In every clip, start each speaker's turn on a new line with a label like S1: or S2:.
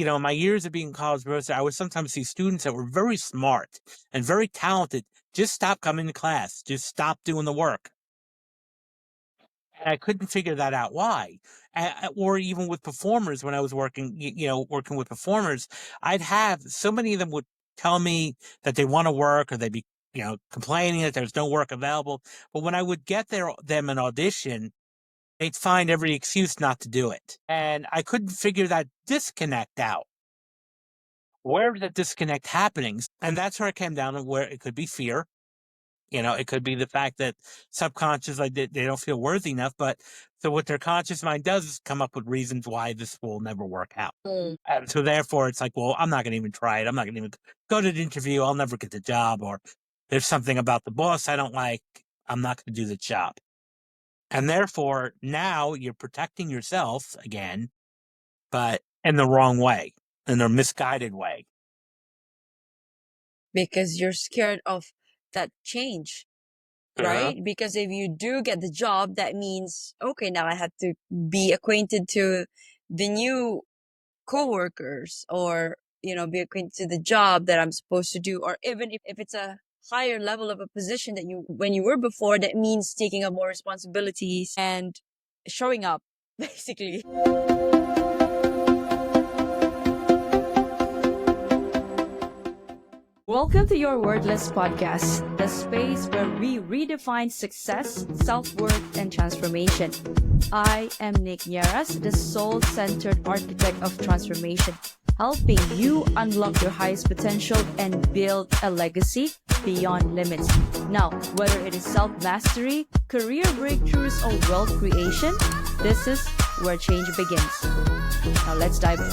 S1: in my years of being a college professor, I would sometimes see students that were very smart and very talented just stop coming to class, just stop doing the work. And I couldn't figure that out why. Or even with performers, when I was working with performers, I'd have so many of them would tell me that they want to work or they'd be, complaining that there's no work available. But when I would get them an audition, they'd find every excuse not to do it. And I couldn't figure that disconnect out. Where is the disconnect happening? And that's where it came down to where it could be fear. It could be the fact that subconscious, like they don't feel worthy enough. But so what their conscious mind does is come up with reasons why this will never work out. And so therefore it's like, well, I'm not going to even try it. I'm not going to even go to the interview. I'll never get the job. Or there's something about the boss I don't like. I'm not going to do the job. And therefore now you're protecting yourself again, but in the wrong way, in a misguided way.
S2: Because you're scared of that change, right? Because if you do get the job, that means, okay, now I have to be acquainted to the new coworkers, or, be acquainted to the job that I'm supposed to do. Or even if it's a higher level of a position that when you were before, that means taking up more responsibilities and showing up, basically. Welcome to Your Wordless Podcast, the space where we redefine success, self-worth, and transformation. I am Nick Nieras, the soul-centered architect of transformation, helping you unlock your highest potential and build a legacy beyond limits. Now, whether it is self-mastery, career breakthroughs, or wealth creation, this is where change begins. Now let's dive in.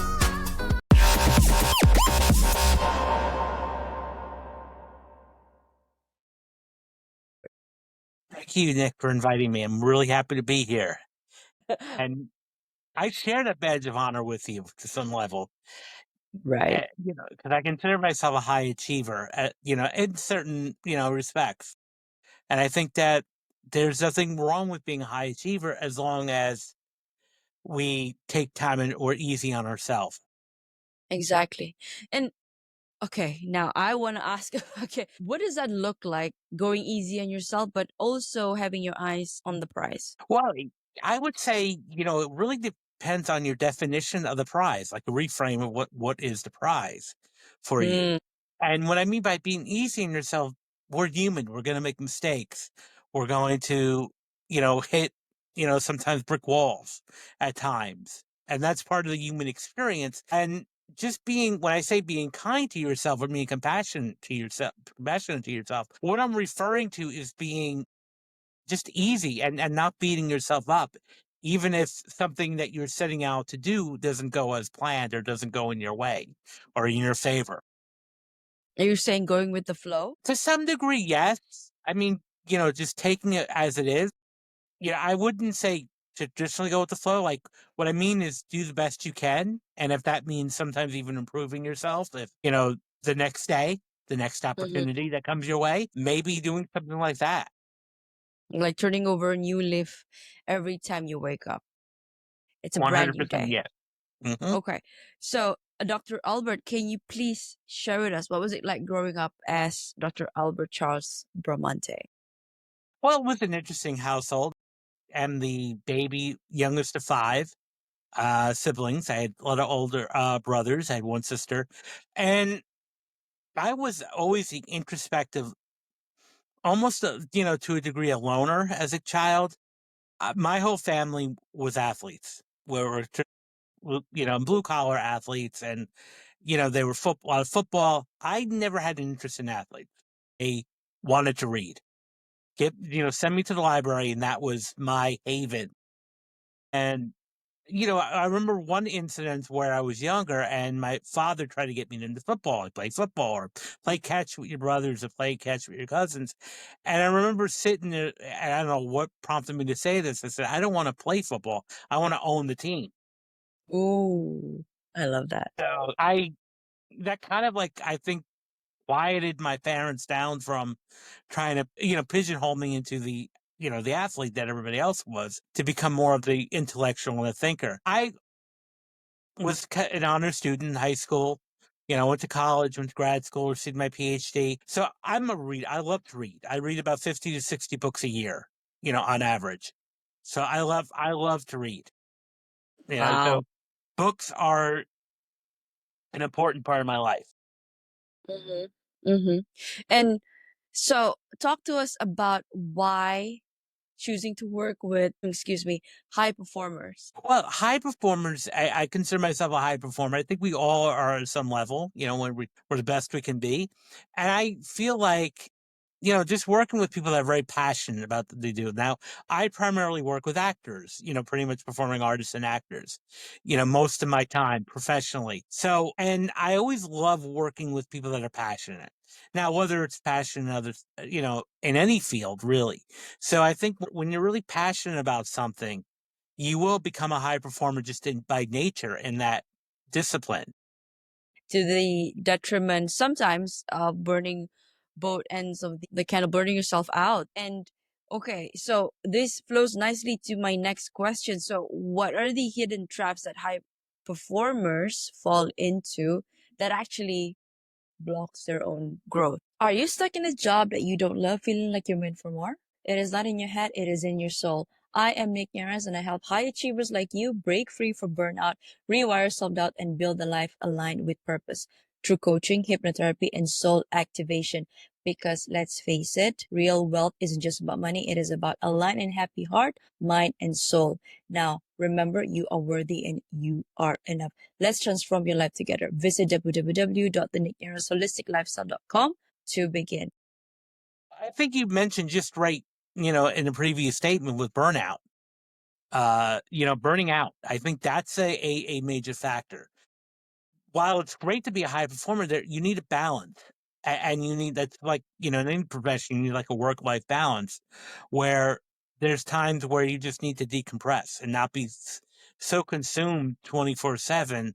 S1: Thank you, Nick, for inviting me. I'm really happy to be here. And I share that badge of honor with you to some level.
S2: Right.
S1: Because I consider myself a high achiever, in certain, respects. And I think that there's nothing wrong with being a high achiever as long as we take time and we're easy on ourselves.
S2: Exactly. And okay, now I want to ask, okay, what does that look like, going easy on yourself, but also having your eyes on the prize?
S1: Well, I would say, it really depends on your definition of the prize, like a reframe of what is the prize for you.
S2: Mm,
S1: And what I mean by being easy on yourself, we're human. We're going to make mistakes. We're going to, hit, sometimes brick walls at times. And that's part of the human experience. And just when I say being kind to yourself or being compassionate to yourself, what I'm referring to is being just easy and not beating yourself up, even if something that you're setting out to do doesn't go as planned or doesn't go in your way or in your favor.
S2: are you saying going with the flow?
S1: To some degree, yes. I mean, just taking it as it is. I wouldn't say traditionally go with the flow. Like, what I mean is do the best you can. And if that means sometimes even improving yourself, if, the next day, the next
S2: Hmm.
S1: opportunity that comes your way, maybe doing something like that.
S2: Like turning over a new leaf every time you wake up. It's a brand new
S1: 100%
S2: day.
S1: yes. Hmm.
S2: Okay. So, Dr. Albert, can you please share with us what was it like growing up as Dr. Albert Charles Bramante?
S1: Well, it was an interesting household. I'm the youngest of five siblings. I had a lot of older brothers. I had one sister. And I was always the introspective, almost, to a degree, a loner as a child. My whole family was athletes. We were, blue collar athletes. And, they were a lot of football. I never had an interest in athletes. I wanted to read. Send me to the library, and that was my haven. And I remember one incident where I was younger and my father tried to get me into football. I play football or play catch with your brothers or play catch with your cousins. And I remember sitting there, and I don't know what prompted me to say this. I said, I don't want to play football. I want to own the team.
S2: Ooh, I love that.
S1: So that kind of like, I think, quieted my parents down from trying to, pigeonhole me into the athlete that everybody else was, to become more of the intellectual and the thinker. I was an honor student in high school. Went to college, went to grad school, received my PhD. So I'm a read. I love to read. I read about 50 to 60 books a year, on average. So I love to read. So
S2: Wow.
S1: books are an important part of my life.
S2: Mm-hmm. Mm-hmm. And so talk to us about why choosing to work with, excuse me, high performers.
S1: Well, high performers, I consider myself a high performer. I think we all are at some level, when we're the best we can be. And I feel like, just working with people that are very passionate about what they do. Now, I primarily work with actors, pretty much performing artists and actors, most of my time professionally. So, and I always love working with people that are passionate. Now, whether it's passion in others, in any field, really. So I think when you're really passionate about something, you will become a high performer just by nature in that discipline.
S2: To the detriment sometimes of burning both ends of the candle, burning yourself out. And okay, so this flows nicely to my next question. So, what are the hidden traps that high performers fall into that actually blocks their own growth? Are you stuck in a job that you don't love, feeling like you're meant for more? It is not in your head, it is in your soul. I am Nick Yaras and I help high achievers like you break free from burnout, rewire self-doubt, and build a life aligned with purpose through coaching, hypnotherapy, and soul activation. Because let's face it, real wealth isn't just about money, it is about a aligned and happy heart, mind, and soul. Now, remember, you are worthy and you are enough. Let's transform your life together. Visit www.thenickyaras.holisticlifestyle.com to begin.
S1: I think you mentioned just right, in the previous statement with burnout. Burning out. I think that's a major factor. While it's great to be a high performer, there you need a balance. And you need that's like, in any profession, you need like a work-life balance where there's times where you just need to decompress and not be so consumed 24/7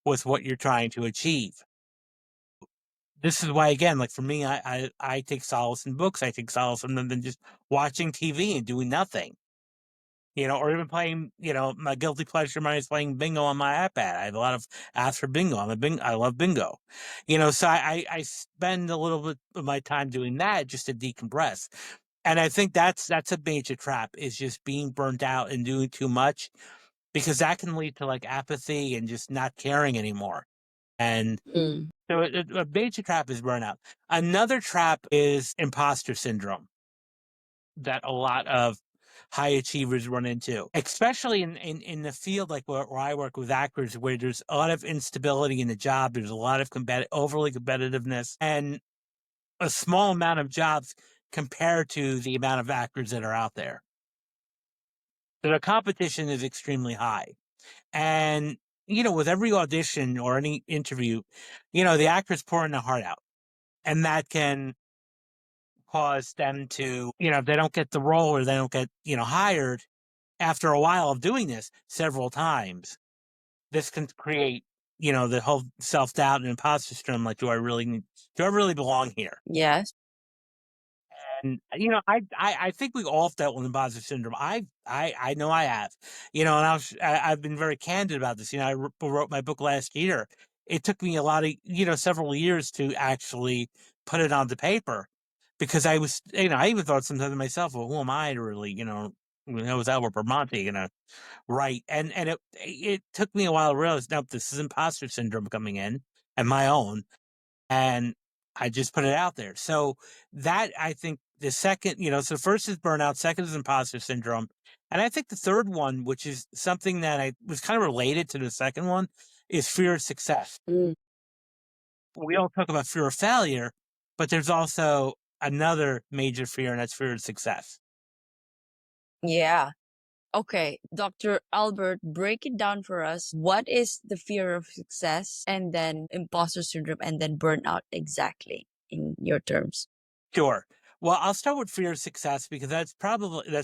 S1: with what you're trying to achieve. This is why, again, like for me, I take solace in books. I take solace in them than just watching TV and doing nothing. Or even playing, my guilty pleasure of mine is playing bingo on my iPad. I have a lot of apps for bingo. I love bingo. So I spend a little bit of my time doing that just to decompress. And I think that's a major trap, is just being burnt out and doing too much, because that can lead to like apathy and just not caring anymore. And
S2: Mm.
S1: so a major trap is burnout. Another trap is imposter syndrome that a lot of high achievers run into, especially in the field like where I work with actors, where there's a lot of instability in the job. There's a lot of overly competitiveness and a small amount of jobs compared to the amount of actors that are out there. So the competition is extremely high. And, with every audition or any interview, the actors pouring their heart out. And that can cause them to, if they don't get the role or they don't get, hired after a while of doing this several times, this can create, the whole self-doubt and imposter syndrome. Like, do I really belong here?
S2: Yes.
S1: And, I think we all dealt with imposter syndrome. I know I have, and I've been very candid about this. I wrote my book last year. It took me a lot of, several years to actually put it onto paper, because I was, I even thought sometimes to myself, well, who am I to really, when I was Albert Bermonti, write? And it took me a while to realize, nope, this is imposter syndrome coming in, and my own. And I just put it out there. So that, I think, the second, so first is burnout, second is imposter syndrome. And I think the third one, which is something that I was kind of related to the second one, is fear of success.
S2: Mm.
S1: We all talk about fear of failure, but there's also another major fear, and that's fear of success.
S2: Yeah. Okay, Dr. Albert, break it down for us. What is the fear of success and then imposter syndrome and then burnout exactly in your terms?
S1: Sure. Well, I'll start with fear of success, because that's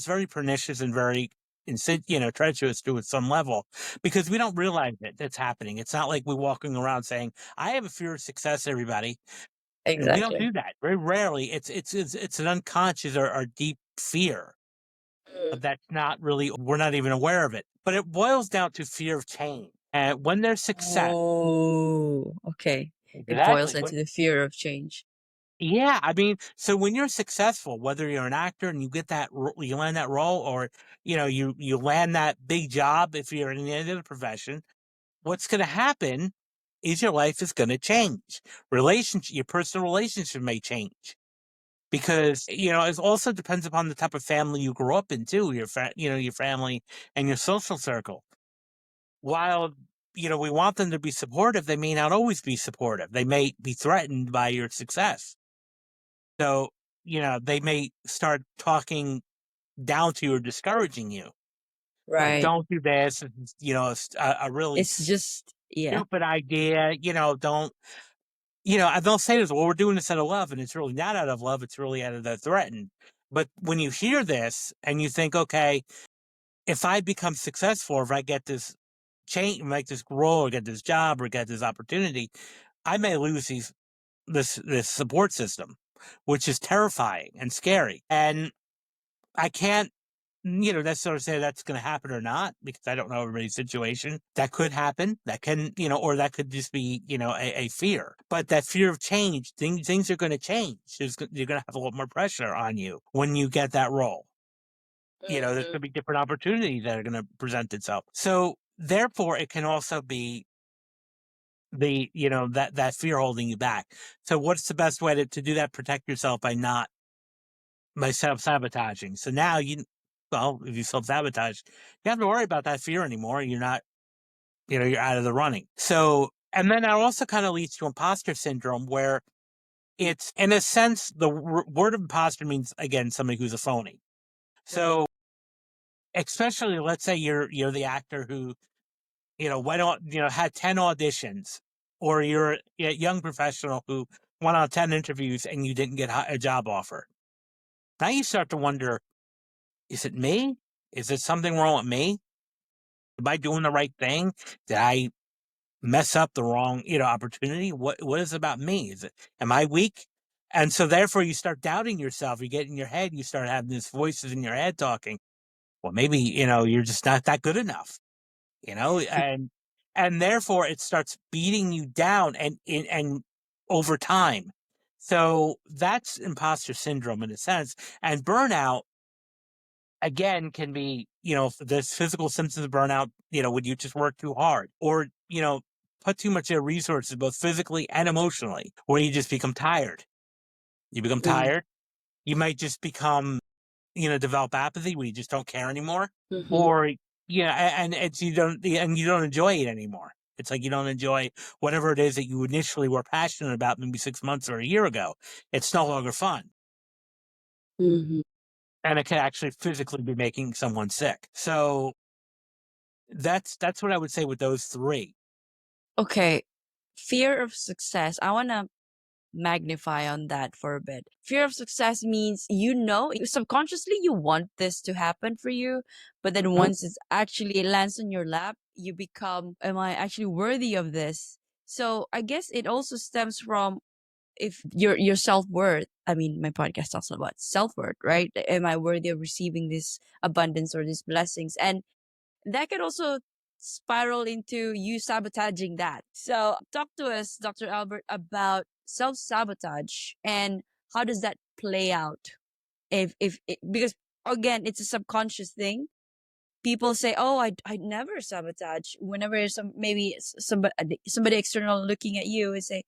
S1: very pernicious and very treacherous to at some level, because we don't realize it that's happening. It's not like we're walking around saying, "I have a fear of success." Everybody, we don't
S2: Exactly.
S1: do that. Very rarely. It's an unconscious or deep fear
S2: Mm.
S1: that's not really, we're not even aware of it. But it boils down to fear of change. And when there's success,
S2: Oh, okay. It boils
S1: exactly.
S2: into the fear of change.
S1: Yeah, I mean, so when you're successful, whether you're an actor and you get you land that role, or you land that big job if you're in any other profession, what's going to happen is your life is going to change. Your personal relationship may change because it also depends upon the type of family you grew up in too. Your family and your social circle. While we want them to be supportive, they may not always be supportive. They may be threatened by your success. So, they may start talking down to you or discouraging you. Like,
S2: Right.
S1: don't do this. A really
S2: It's just, yeah.
S1: stupid idea. And they'll say this, well, we're doing this out of love. And it's really not out of love. It's really out of the threatened. But when you hear this and you think, okay, if I become successful, or if I get this change, make this grow, or get this job, or get this opportunity, I may lose this support system, which is terrifying and scary. And I can't, necessarily say that's going to happen or not, because I don't know everybody's situation. That could happen. That can, or that could just be, a fear. But that fear of change, things are going to change. You're going to have a lot more pressure on you when you get that role. There's going to be different opportunities that are going to present itself. So therefore, it can also be that fear holding you back. So what's the best way to do that? Protect yourself by self-sabotaging. So now if you self-sabotage, you don't have to worry about that fear anymore. You're not, you're out of the running. So, and then that also kind of leads to imposter syndrome, where it's, in a sense, the word imposter means, again, somebody who's a phony. So especially, let's say you're the actor who, went on, had 10 auditions, or you're a young professional who went on 10 interviews and you didn't get a job offer. Now you start to wonder, is it me? Is it something wrong with me? Am I doing the right thing? Did I mess up the wrong, opportunity? What is it about me? Am I weak? And so therefore you start doubting yourself. You get in your head, you start having these voices in your head talking, well, maybe, you're just not that good enough, and therefore it starts beating you down and over time. So that's imposter syndrome in a sense. And burnout, again, can be, there's physical symptoms of burnout, when you just work too hard, or, put too much of your resources, both physically and emotionally, where you just become tired. You become tired. You might just become, develop apathy, where you just don't care anymore.
S2: Mm-hmm.
S1: Or, and you don't enjoy it anymore. It's like you don't enjoy whatever it is that you initially were passionate about maybe 6 months or a year ago. It's no longer fun.
S2: Mm-hmm.
S1: And it can actually physically be making someone sick. So that's what I would say with those three.
S2: Okay. Fear of success. I want to magnify on that for a bit. Fear of success means, subconsciously you want this to happen for you, but then once it lands on your lap, you become, am I actually worthy of this? So I guess it also stems from, if your self-worth. I mean, my podcast talks about self-worth, right? Am I worthy of receiving this abundance or these blessings? And that could also spiral into you sabotaging that. So talk to us, Dr. Albert, about self-sabotage and how does that play out? Because again, it's a subconscious thing. People say, "Oh, I never sabotage." Whenever somebody external looking at you and say,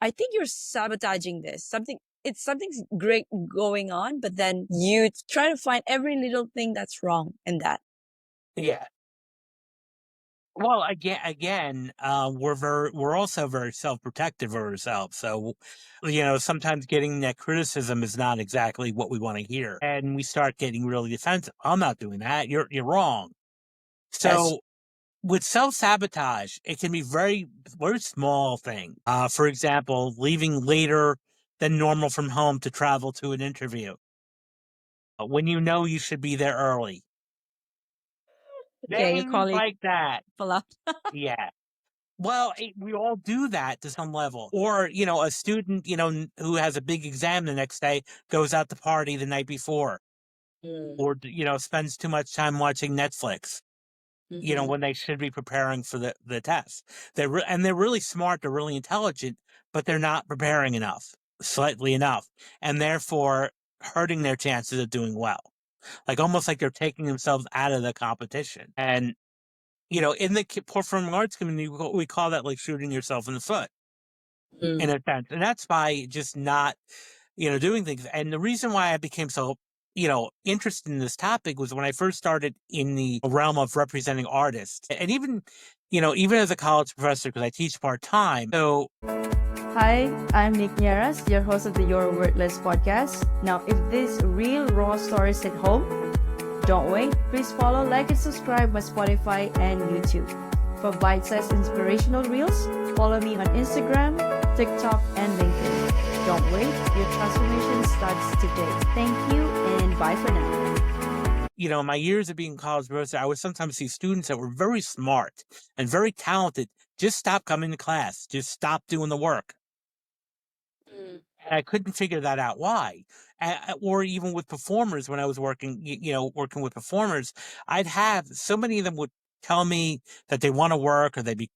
S2: "I think you're sabotaging this. Something's great going on," but then you try to find every little thing that's wrong in that.
S1: Yeah. Well, again, we're also very self-protective of ourselves. So, sometimes getting that criticism is not exactly what we want to hear, and we start getting really defensive. I'm not doing that. You're wrong. So with self-sabotage, it can be very, very small thing. For example, leaving later than normal from home to travel to an interview when you know you should be there early.
S2: Okay, you
S1: Things
S2: call it
S1: like that.
S2: pull out.
S1: Yeah. Well, we all do that to some level. Or, a student, who has a big exam the next day goes out to party the night before, or, spends too much time watching Netflix.
S2: Mm-hmm.
S1: when they should be preparing for the test. And they're really smart, they're really intelligent, but they're not preparing enough, slightly enough, and therefore hurting their chances of doing well. Like almost like they're taking themselves out of the competition. And in the performing arts community, we call that like shooting yourself in the foot
S2: Mm.
S1: in a sense, and that's by just not doing things. And the reason why I became so interested in this topic was when I first started in the realm of representing artists, and even as a college professor, because I teach part time. So
S2: Hi, I'm Nick Nieras, your host of the Your Worthless podcast. Now, if these real raw stories hit home, don't wait. Please follow, like, and subscribe my Spotify and YouTube. For bite-sized inspirational reels, follow me on Instagram, TikTok, and LinkedIn. Don't wait. Your transformation starts today. Thank you, and bye for now.
S1: in my years of being a college professor, I would sometimes see students that were very smart and very talented just stop coming to class, just stop doing the work.
S2: Mm.
S1: And I couldn't figure that out why. Or even with performers, when I was working, working with performers, I'd have so many of them would tell me that they want to work, or they'd be,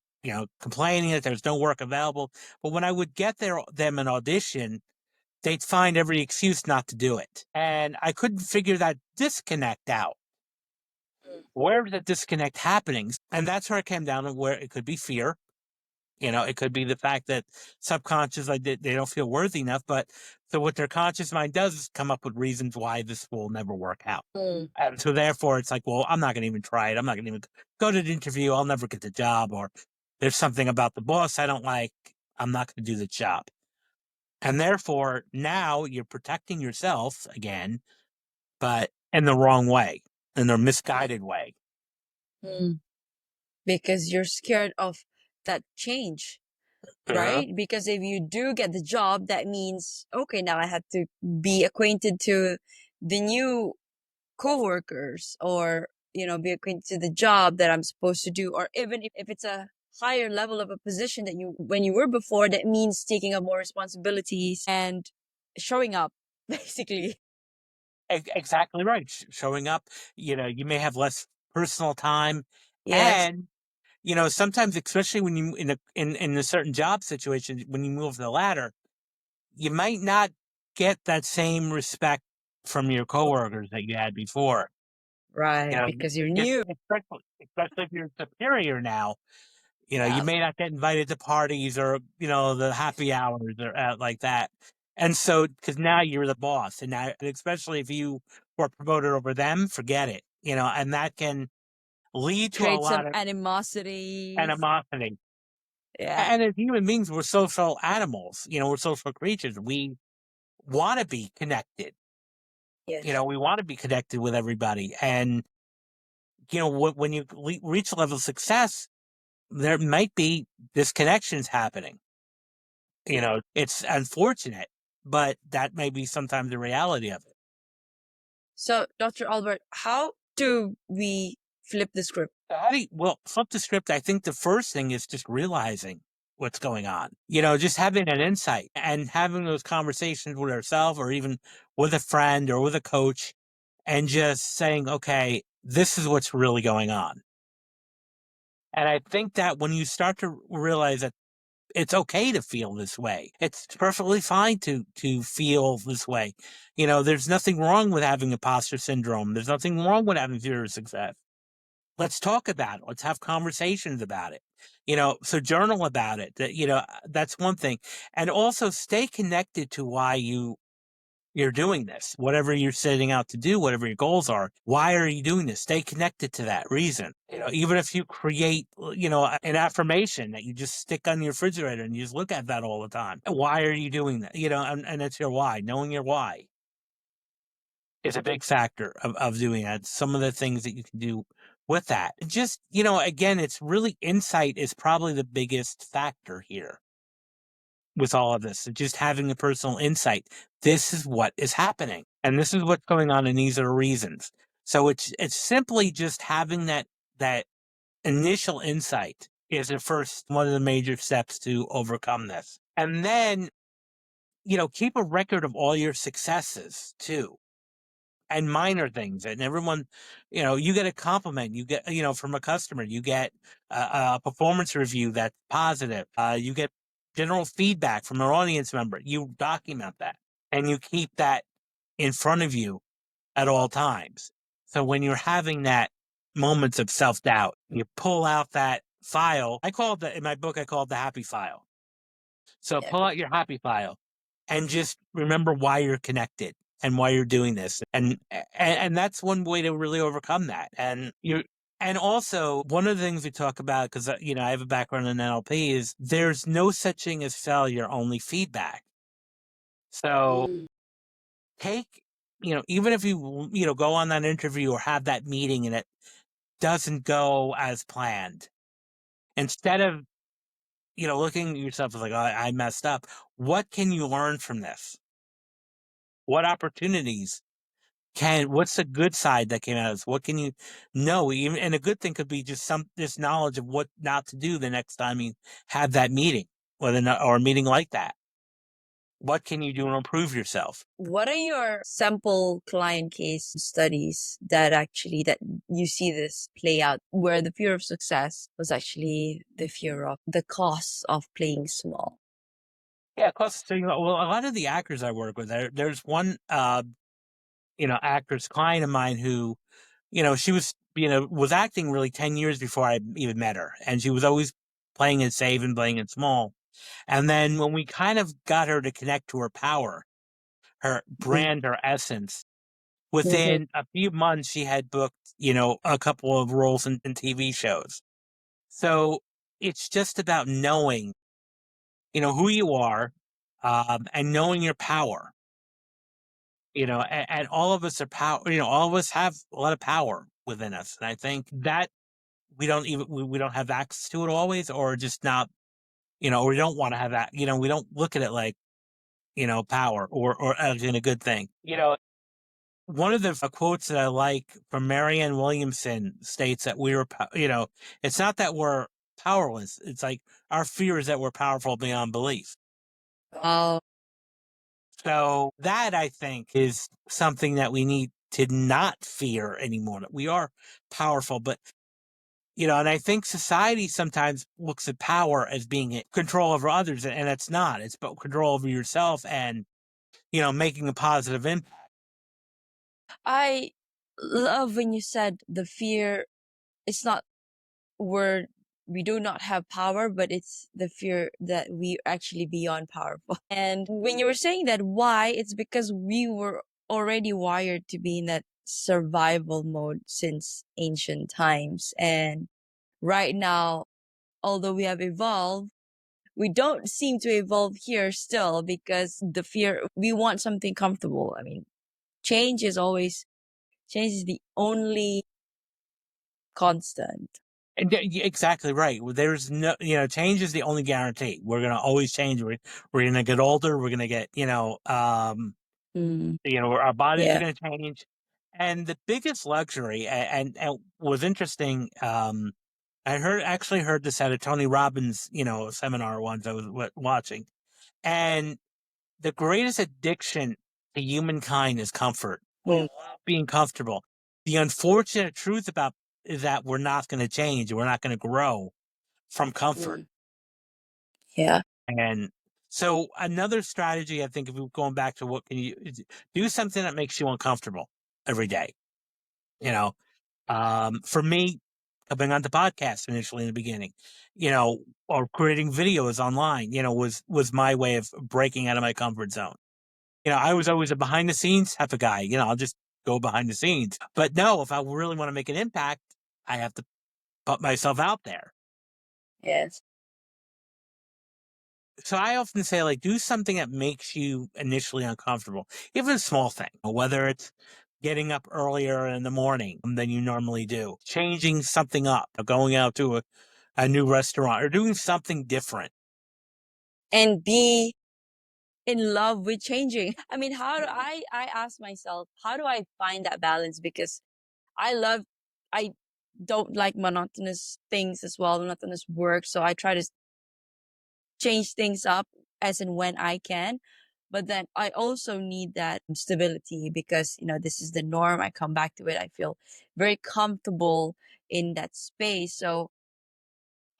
S1: complaining that there's no work available. But when I would get them an audition, they'd find every excuse not to do it. And I couldn't figure that disconnect out. Where's the disconnect happening? And that's where it came down to where it could be fear. It could be the fact that subconsciously they don't feel worthy enough. But so what their conscious mind does is come up with reasons why this will never work out.
S2: Mm.
S1: And so therefore it's like, well, I'm not going to even try it. I'm not going to even go to the interview. I'll never get the job. Or there's something about the boss I don't like. I'm not going to do the job. And therefore now you're protecting yourself again, but in the wrong way, in a misguided way.
S2: Mm. Because you're scared of that change, right? Because if you do get the job, that means, okay, now I have to be acquainted to the new coworkers, or, be acquainted to the job that I'm supposed to do. Or even if it's a higher level of a position that when you were before, that means taking up more responsibilities and showing up, basically.
S1: Exactly right. Showing up, you may have less personal time,
S2: Yes.
S1: and sometimes, especially when you in a certain job situation, when you move the ladder, you might not get that same respect from your coworkers that you had before.
S2: Right. Because you're
S1: Just
S2: new.
S1: especially if you're superior now, you
S2: Yeah.
S1: may not get invited to parties, or the happy hours, or like that. And so, because now you're the boss, and now, especially if you were promoted over them, forget it. And that can lead to a
S2: Create
S1: lot
S2: some
S1: of
S2: animosity.
S1: animosity.
S2: Yeah.
S1: And as human beings, we're social animals. We're social creatures. We want to be connected.
S2: Yes.
S1: We want to be connected with everybody. And, when you reach a level of success, there might be disconnections happening. It's unfortunate, but that may be sometimes the reality of it.
S2: So, Dr. Albert, how do we flip the script?
S1: Flip the script. I think the first thing is just realizing what's going on. Just having an insight and having those conversations with ourselves, or even with a friend or with a coach, and just saying, okay, this is what's really going on. And I think that when you start to realize that it's okay to feel this way, it's perfectly fine to feel this way. There's nothing wrong with having imposter syndrome. There's nothing wrong with having fear of success. Let's talk about it. Let's have conversations about it. So journal about it. That's one thing. And also stay connected to why you're doing this, whatever you're setting out to do, whatever your goals are. Why are you doing this? Stay connected to that reason. Even if you create, an affirmation that you just stick on your refrigerator and you just look at that all the time. Why are you doing that? And it's your why. Knowing your why is a big factor of doing that. Some of the things that you can do with that. Just, again, it's really insight is probably the biggest factor here with all of this. Just having a personal insight. This is what is happening, and this is what's going on, and these are the reasons. So it's simply just having that initial insight is the first one of the major steps to overcome this. And then, keep a record of all your successes too. and minor things. And everyone, you get a compliment, you get, from a customer, you get a performance review that's positive. You get general feedback from an audience member. You document that and you keep that in front of you at all times. So when you're having that moments of self doubt, you pull out that file. In my book, I call it the happy file. So
S3: Yeah.
S1: pull out your happy file and just remember why you're connected and why you're doing this. And that's one way to really overcome that. And also, one of the things we talk about, because I have a background in NLP, is there's no such thing as failure, only feedback. So take, even if you go on that interview or have that meeting and it doesn't go as planned, instead of looking at yourself as like, oh, I messed up, what can you learn from this? What opportunities what's the good side that came out of this? What can you know? Even, and a good thing could be just this knowledge of what not to do the next time you have that meeting, or a meeting like that. What can you do to improve yourself?
S3: What are your sample client case studies that you see this play out, where the fear of success was actually the fear of the cost of playing small?
S1: Yeah, plus, so, well, a lot of the actors I work with, there's one, actress client of mine who, she was acting really 10 years before I even met her. And she was always playing it safe and playing it small. And then when we kind of got her to connect to her power, her brand, her essence, within a few months, she had booked, a couple of roles in TV shows. So it's just about knowing, who you are, and knowing your power. And all of us are power. All of us have a lot of power within us, and I think that we don't have access to it always, or just not, or we don't want to have that. We don't look at it like, power or as in a good thing. One of the quotes that I like from Marianne Williamson states that it's not that we're powerless. It's like our fear is that we're powerful beyond belief.
S3: Oh,
S1: So that, I think, is something that we need to not fear anymore. That we are powerful, but and I think society sometimes looks at power as being in control over others, and it's not. It's about control over yourself and making a positive impact.
S3: I love when you said the fear. It's not we do not have power, but it's the fear that we actually beyond powerful. And when you were saying that, why? It's because we were already wired to be in that survival mode since ancient times. And right now, although we have evolved, we don't seem to evolve here still, because the fear, we want something comfortable. I mean, change is the only constant.
S1: And exactly right. There's no, change is the only guarantee. We're gonna always change. We're gonna get older. We're gonna get, our bodies are
S3: Yeah.
S1: gonna change. And the biggest luxury, and was interesting. I actually heard this at a Tony Robbins, seminar once I was watching, and the greatest addiction to humankind is comfort. We love being comfortable. The unfortunate truth about is that we're not going to change. We're not going to grow from comfort.
S3: Yeah.
S1: And so another strategy, I think, if we're going back to what can you do, something that makes you uncomfortable every day. For me, coming on the podcast initially in the beginning, or creating videos online, was my way of breaking out of my comfort zone. I was always a behind the scenes type of guy. I'll just go behind the scenes. But no, if I really want to make an impact, I have to put myself out there.
S3: Yes.
S1: So I often say, like, do something that makes you initially uncomfortable, even a small thing, whether it's getting up earlier in the morning than you normally do, changing something up, going out to a new restaurant, or doing something different.
S3: And be in love with changing. I mean, how do I ask myself, how do I find that balance? Because I don't like monotonous things as well, monotonous work. So I try to change things up as and when I can. But then I also need that stability because, this is the norm. I come back to it. I feel very comfortable in that space. So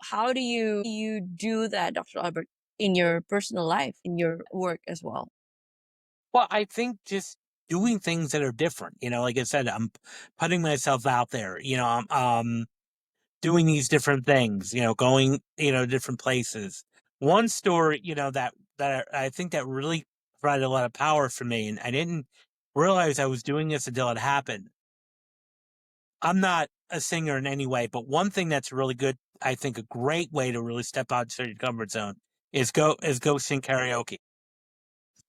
S3: how do you do that, Dr. Albert, in your personal life, in your work as well?
S1: Well, I think just doing things that are different. Like I said, I'm putting myself out there. I'm doing these different things. Going different places. One story, that I think that really provided a lot of power for me, and I didn't realize I was doing this until it happened. I'm not a singer in any way, but one thing that's really good, I think, a great way to really step outside your comfort zone is go sing karaoke.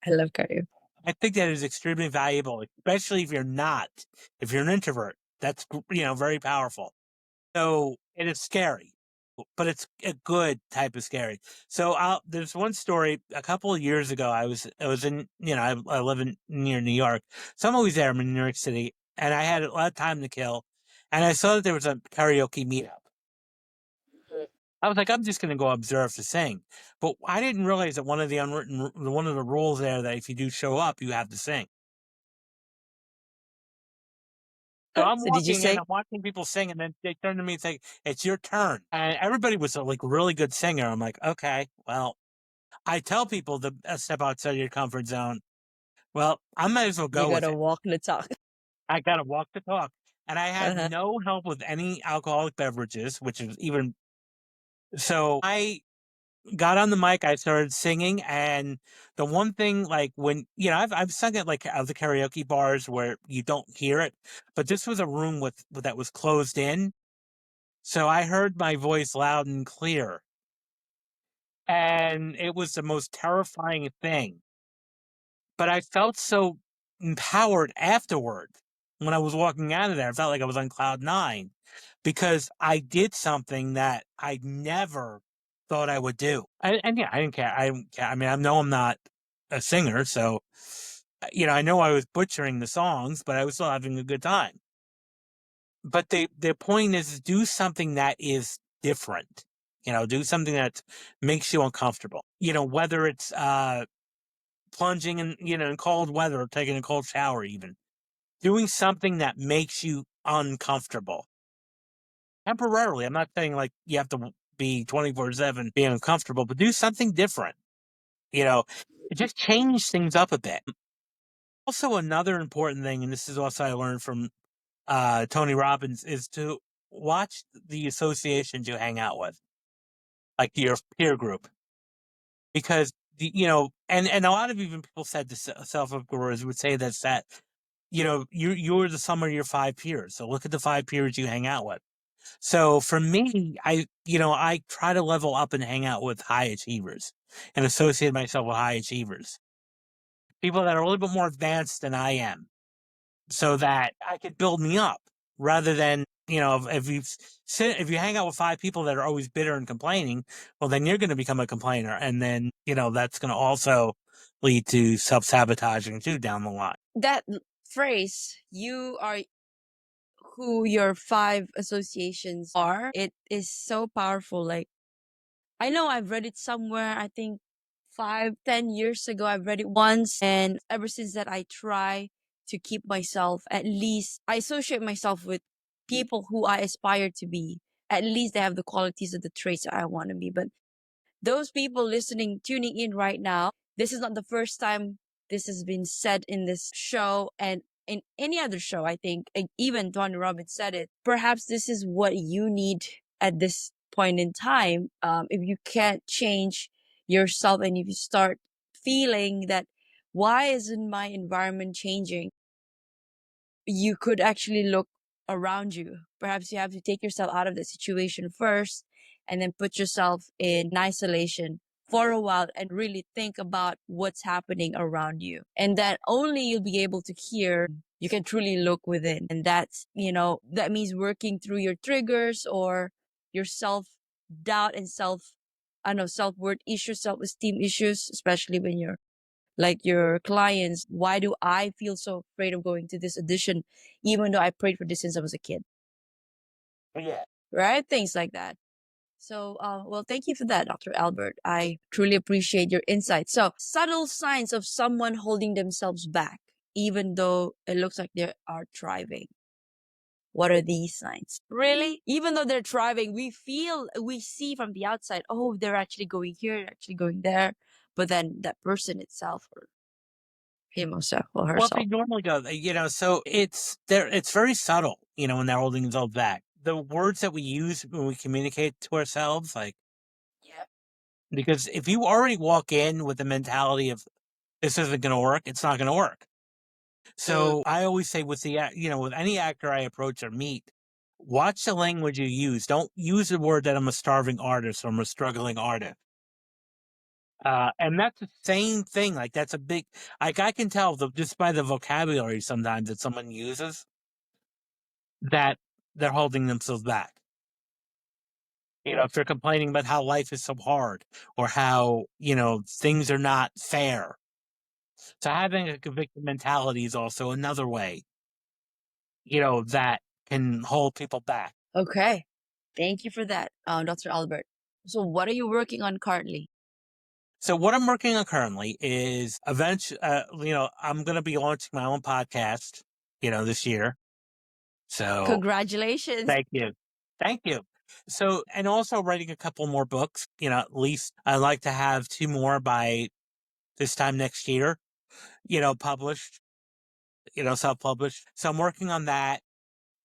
S3: I love karaoke.
S1: I think that is extremely valuable, especially if you're an introvert. That's very powerful. So it is scary, but it's a good type of scary. So there's one story a couple of years ago. I was in I live near New York, so I'm always there. I'm in New York City, and I had a lot of time to kill, and I saw that there was a karaoke meetup. I was like, I'm just going to go observe to sing, but I didn't realize that one of the rules there that if you do show up, you have to sing. So I'm
S3: So did you
S1: walking in,
S3: say?
S1: I'm watching people sing, and then they turn to me and say, "It's your turn." And everybody was a really good singer. I'm like, okay, well, I tell people to step outside your comfort zone. Well, I might as well
S3: You
S1: go with
S3: gotta
S1: it.
S3: walk the talk.
S1: I got to walk the talk. And I had
S3: Uh-huh.
S1: no help with any alcoholic beverages, which is even so. I got on the mic, I started singing, and the one thing, like when I've sung at like other karaoke bars where you don't hear it, but this was a room that was closed in. So I heard my voice loud and clear, and it was the most terrifying thing. But I felt so empowered afterward when I was walking out of there. I felt like I was on cloud nine because I did something that I never thought I would do. And yeah, I didn't care. I didn't care. I mean, I know I'm not a singer, so I know I was butchering the songs, but I was still having a good time. But the point is do something that is different. Do something that makes you uncomfortable. Whether it's plunging in cold weather or taking a cold shower, even doing something that makes you uncomfortable temporarily. I'm not saying like you have to be 24/7 being uncomfortable, but do something different. You know, just change things up a bit. Also, another important thing, and this is also I learned from Tony Robbins, is to watch the associations you hang out with, like your peer group, because and a lot of even people said this self-help gurus would say that you're the sum of your five peers. So look at the five peers you hang out with. So for me, I try to level up and hang out with high achievers and associate myself with high achievers, people that are a little bit more advanced than I am, so that I could build me up rather than, if you hang out with five people that are always bitter and complaining, well, then you're going to become a complainer. And then, that's going to also lead to self-sabotaging too down the line.
S3: That phrase, you are who your five associations are, it is so powerful. Like, I know I've read it somewhere, I think 5, 10 years ago, I've read it once. And ever since that, I try to keep myself, at least, I associate myself with people who I aspire to be. At least they have the qualities of the traits that I want to be. But those people listening, tuning in right now, this is not the first time this has been said in this show and in any other show. I think even Tony Robbins said it. Perhaps this is what you need at this point in time. If you can't change yourself and if you start feeling that, why isn't my environment changing? You could actually look around you. Perhaps you have to take yourself out of the situation first and then put yourself in isolation for a while and really think about what's happening around you. And then only you'll be able to hear, you can truly look within. And that means working through your triggers or your self doubt and self worth issues, self esteem issues, especially when you're like your clients. Why do I feel so afraid of going to this audition, even though I prayed for this since I was a kid?
S1: Yeah.
S3: Right? Things like that. So, well, thank you for that, Dr. Albert. I truly appreciate your insight. So, subtle signs of someone holding themselves back, even though it looks like they are thriving. What are these signs? Really? Even though they're thriving, we see from the outside, oh, they're actually going here, actually going there. But then that person itself, or him herself or
S1: Well, if
S3: herself.
S1: they normally go, so it's there. It's very subtle, when they're holding themselves back. The words that we use when we communicate to ourselves, like,
S3: Yeah.
S1: because if you already walk in with the mentality of this isn't going to work, it's not going to work. So I always say with with any actor I approach or meet, watch the language you use. Don't use the word that I'm a starving artist or I'm a struggling artist. And that's the same thing. Like that's a big, like I can tell just by the vocabulary sometimes that someone uses that they're holding themselves back. If they're complaining about how life is so hard or how, things are not fair. So having a convicted mentality is also another way, that can hold people back.
S3: Okay. Thank you for that, Dr. Albert. So, what are you working on currently?
S1: So what I'm working on currently is eventually, I'm going to be launching my own podcast, this year. So
S3: Congratulations.
S1: thank you. Thank you. So, and also writing a couple more books, at least I'd like to have 2 more by this time next year, published, self-published. So I'm working on that.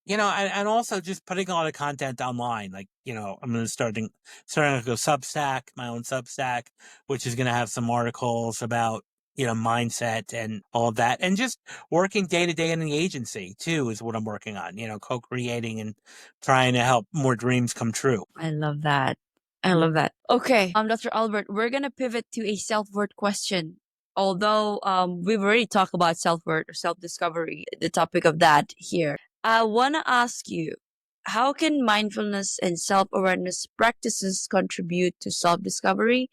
S1: And also just putting a lot of content online. Like, I'm going to starting to go Substack, my own Substack, which is going to have some articles about, mindset and all of that. And just working day to day in the agency too is what I'm working on, co-creating and trying to help more dreams come true.
S3: I love that. I love that. Okay, Dr. Albert, we're gonna pivot to a self-worth question. Although we've already talked about self-worth or self-discovery, the topic of that here. I wanna ask you, how can mindfulness and self-awareness practices contribute to self-discovery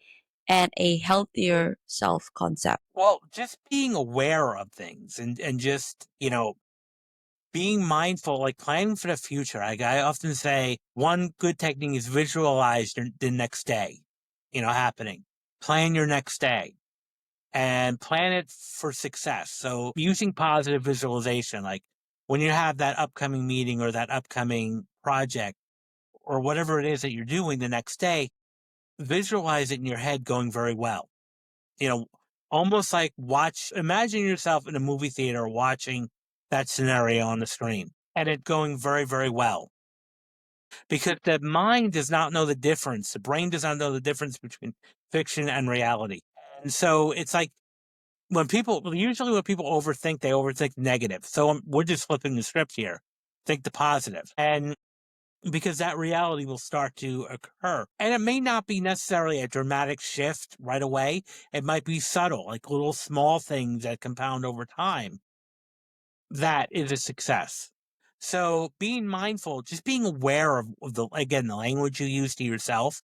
S3: and a healthier self-concept?
S1: Well, just being aware of things and just, being mindful, like planning for the future. Like I often say, one good technique is visualize the next day, happening. Plan your next day and plan it for success. So using positive visualization, like when you have that upcoming meeting or that upcoming project or whatever it is that you're doing the next day, visualize it in your head going very well. Almost like imagine yourself in a movie theater watching that scenario on the screen and it going very, very well. Because the mind does not know the difference. The brain does not know the difference between fiction and reality. And so it's like usually when people overthink, they overthink negative. So we're just flipping the script here. Think the positive. And because that reality will start to occur. And it may not be necessarily a dramatic shift right away. It might be subtle, like little small things that compound over time. That is a success. So being mindful, just being aware of the language you use to yourself,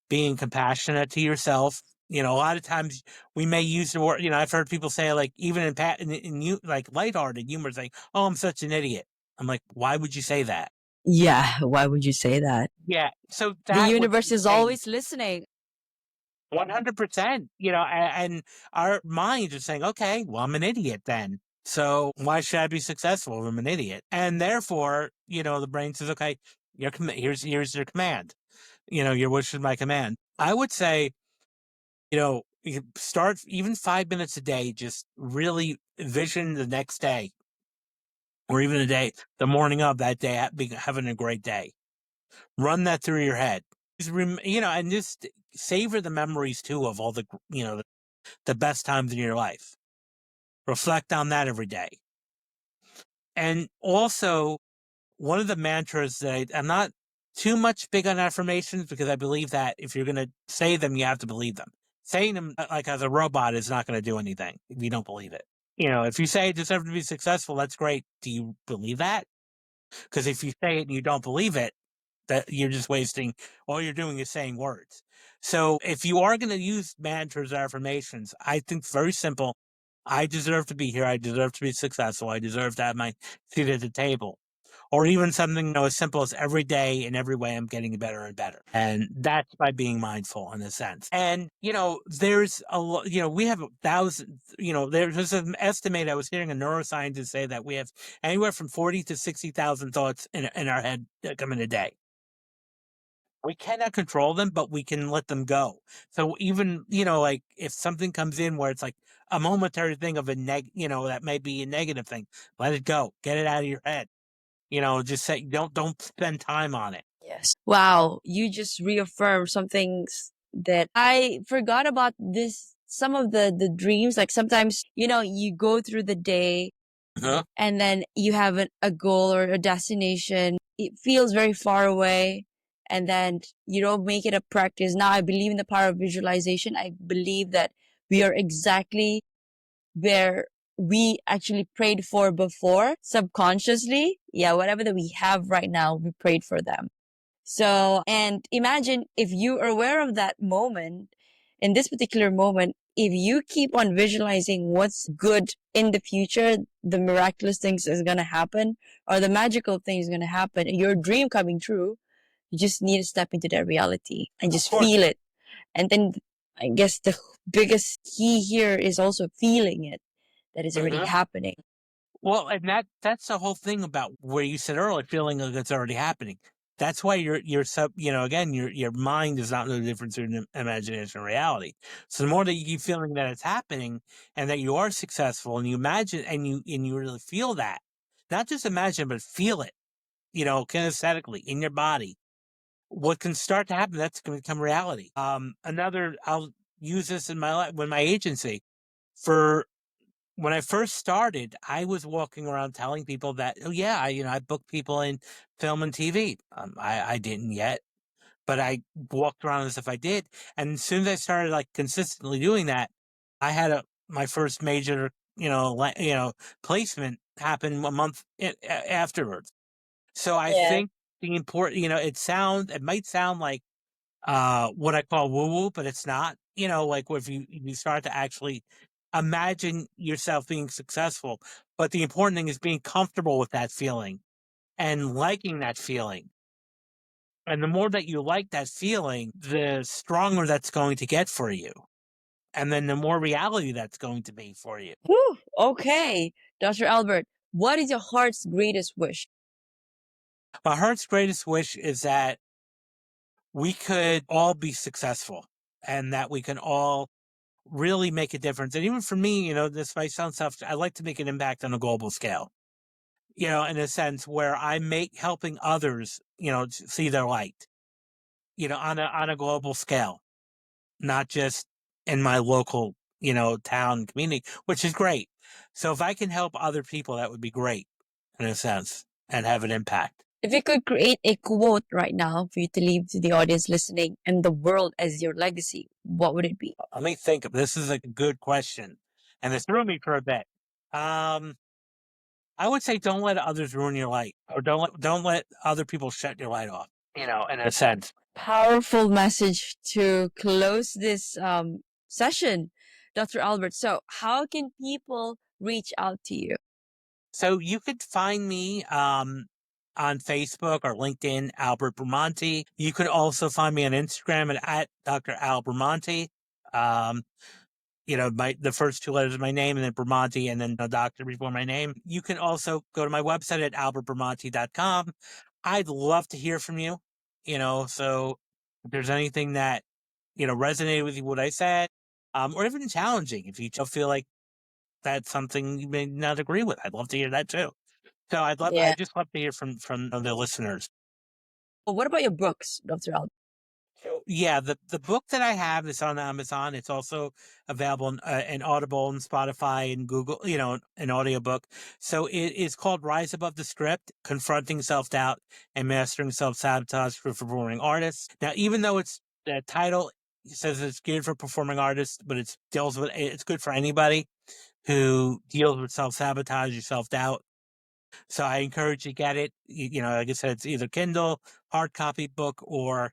S1: being compassionate to yourself. A lot of times we may use the word, I've heard people say, like, even in like lighthearted humor, saying, "Oh, I'm such an idiot." I'm like, why would you say that?
S3: Yeah, why would you say that?
S1: Yeah. So
S3: The universe is always listening.
S1: 100%, and our minds are saying, okay, well, I'm an idiot then. So why should I be successful if I'm an idiot? And therefore, the brain says, okay, here's your command. Your wish is my command. I would say, you start even 5 minutes a day, just really envision the next day or even the morning of that day, having a great day. Run that through your head. And just savor the memories too of all the, the best times in your life. Reflect on that every day. And also, one of the mantras that I'm not too much big on affirmations because I believe that if you're going to say them, you have to believe them. Saying them like as a robot is not going to do anything if you don't believe it. If you say I deserve to be successful, that's great. Do you believe that? Because if you say it and you don't believe it, that you're just wasting, all you're doing is saying words. So if you are going to use mantras or affirmations, I think it's very simple. I deserve to be here. I deserve to be successful. I deserve to have my seat at the table. or even something as simple as every day in every way I'm getting better and better. And that's by being mindful in a sense. And, there's a lot, we have thousands, there's an estimate. I was hearing a neuroscientist say that we have anywhere from 40 to 60,000 thoughts in our head that come in a day. We cannot control them, but we can let them go. So even, like if something comes in where it's like a momentary thing of that may be a negative thing, let it go, get it out of your head. Just say, don't spend time on it.
S3: Yes. Wow, you just reaffirmed some things that I forgot about. This some of the dreams, like sometimes you go through the day
S1: Uh-huh.
S3: and then you have a goal or a destination. It feels very far away, and then you don't make it a practice. Now I believe in the power of visualization. I believe that we are exactly where we actually prayed for before subconsciously. Yeah, whatever that we have right now, we prayed for them. So, and imagine if you are aware of that moment, in this particular moment, if you keep on visualizing what's good in the future, the miraculous things is going to happen, or the magical thing is going to happen, your dream coming true, you just need to step into that reality and just feel it. And then I guess the biggest key here is also feeling it, that is already happening.
S1: Well, and that's the whole thing about where you said earlier, feeling like it's already happening. That's why again, your mind does not know the difference between imagination and reality. So the more that you keep feeling that it's happening and that you are successful, and you imagine and you really feel that, not just imagine but feel it, kinesthetically in your body, what can start to happen, that's going to become reality. I'll use this in my life with my agency. When I first started, I was walking around telling people that, oh yeah, I book people in film and TV. I didn't yet, but I walked around as if I did. And as soon as I started like consistently doing that, I had my first major, placement happen a month afterwards. So I think the important, it might sound like what I call woo woo, but it's not. Like if you start to actually imagine yourself being successful, but the important thing is being comfortable with that feeling and liking that feeling. And the more that you like that feeling, the stronger that's going to get for you. And then the more reality that's going to be for you.
S3: Whew, okay, Dr. Albert, what is your heart's greatest wish?
S1: My heart's greatest wish is that we could all be successful and that we can all really make a difference. And even for me, this might sound selfish, I like to make an impact on a global scale, in a sense where I make helping others, see their light, on a global scale, not just in my local, town community, which is great. So if I can help other people, that would be great in a sense and have an impact.
S3: If you could create a quote right now for you to leave to the audience listening and the world as your legacy, what would it be?
S1: Let me think. This is a good question, and it threw me for a bit. I would say don't let others ruin your light, or don't let other people shut your light off. In a sense.
S3: Powerful message to close this session, Dr. Albert. So, how can people reach out to you?
S1: So you could find me on Facebook or LinkedIn, Albert Bramonti. You could also find me on Instagram at Dr. Al Bramonti. The first two letters of my name and then Bramonti and then the doctor before my name. You can also go to my website at albertbramonti.com. I'd love to hear from you, so if there's anything that, resonated with you, what I said, or even challenging, if you feel like that's something you may not agree with, I'd love to hear that too. So I just love to hear from the listeners.
S3: Well, what about your books, Dr. Albert?
S1: Yeah, the book that I have is on Amazon. It's also available in Audible and Spotify and Google, an audiobook. So it is called Rise Above the Script, Confronting Self-Doubt and Mastering Self-Sabotage for Performing Artists. Now, even though the title says it's geared for performing artists, but it's good for anybody who deals with self-sabotage or self-doubt. So I encourage you to get it. Like I said, it's either Kindle, hard copy book, or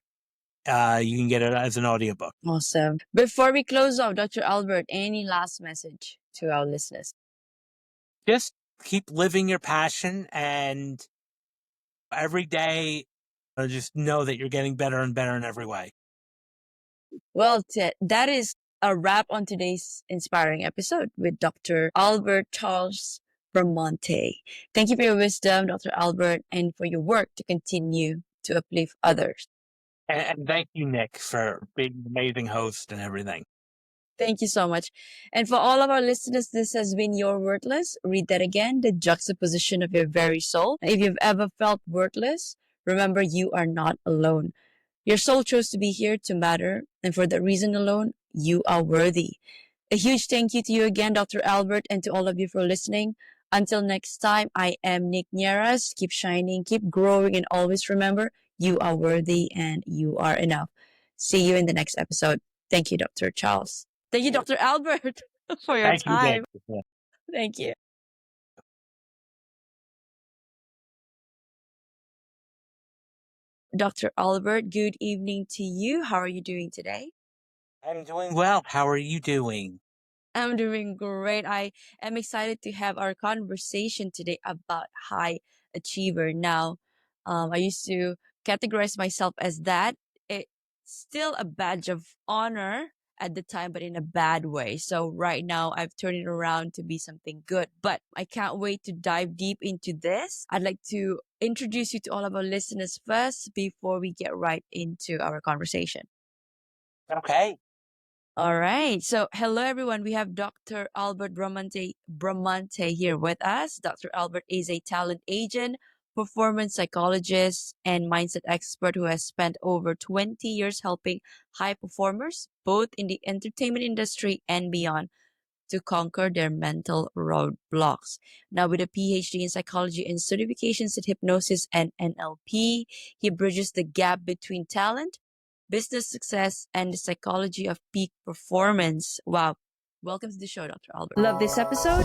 S1: you can get it as an audiobook.
S3: Awesome. Before we close off, Dr. Albert, any last message to our listeners?
S1: Just keep living your passion and every day, just know that you're getting better and better in every way.
S3: Well, that is a wrap on today's inspiring episode with Dr. Albert Charles Bramante. Thank you for your wisdom, Dr. Albert, and for your work to continue to uplift others.
S1: And thank you, Nick, for being an amazing host and everything.
S3: Thank you so much. And for all of our listeners, this has been Your Worthless. Read that again, the juxtaposition of your very soul. If you've ever felt worthless, remember you are not alone. Your soul chose to be here to matter, and for that reason alone, you are worthy. A huge thank you to you again, Dr. Albert, and to all of you for listening. Until next time, I am Nick Nieras. Keep shining, keep growing, and always remember, you are worthy and you are enough. See you in the next episode. Thank you, Dr. Charles. Thank you, Dr. Albert, for your
S1: Thank you,
S3: time.
S1: Nick.
S3: Thank you. Dr. Albert, good evening to you. How are you doing today?
S1: I'm doing well. How are you doing?
S3: I'm doing great. I am excited to have our conversation today about high achiever. Now, I used to categorize myself as that. It's still a badge of honor at the time, but in a bad way. So right now, I've turned it around to be something good. But I can't wait to dive deep into this. I'd like to introduce you to all of our listeners first before we get right into our conversation.
S1: Okay.
S3: All right. So, hello everyone. We have Dr. Albert Bramante here with us. Dr. Albert is a talent agent, performance psychologist, and mindset expert who has spent over 20 years helping high performers, both in the entertainment industry and beyond, to conquer their mental roadblocks. Now, with a PhD in psychology and certifications in hypnosis and NLP, he bridges the gap between talent, business success, and the psychology of peak performance. Wow. Welcome to the show, Dr. Albert.
S2: Love this episode?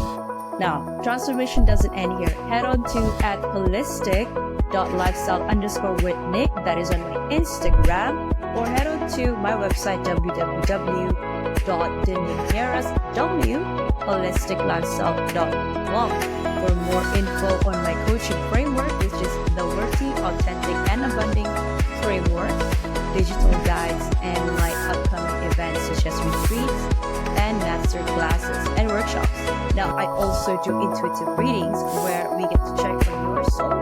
S2: Now, transformation doesn't end here. Head on to @holistic.lifestyle_with_Nick. That is on my Instagram. Or head on to my website, www.denick.holisticlifestyle.com for more info on my coaching framework, which is the Worthy, Authentic, and Abundant Framework, digital guides, and my upcoming events such as retreats and master classes and workshops. Now, I also do intuitive readings where we get to check on your soul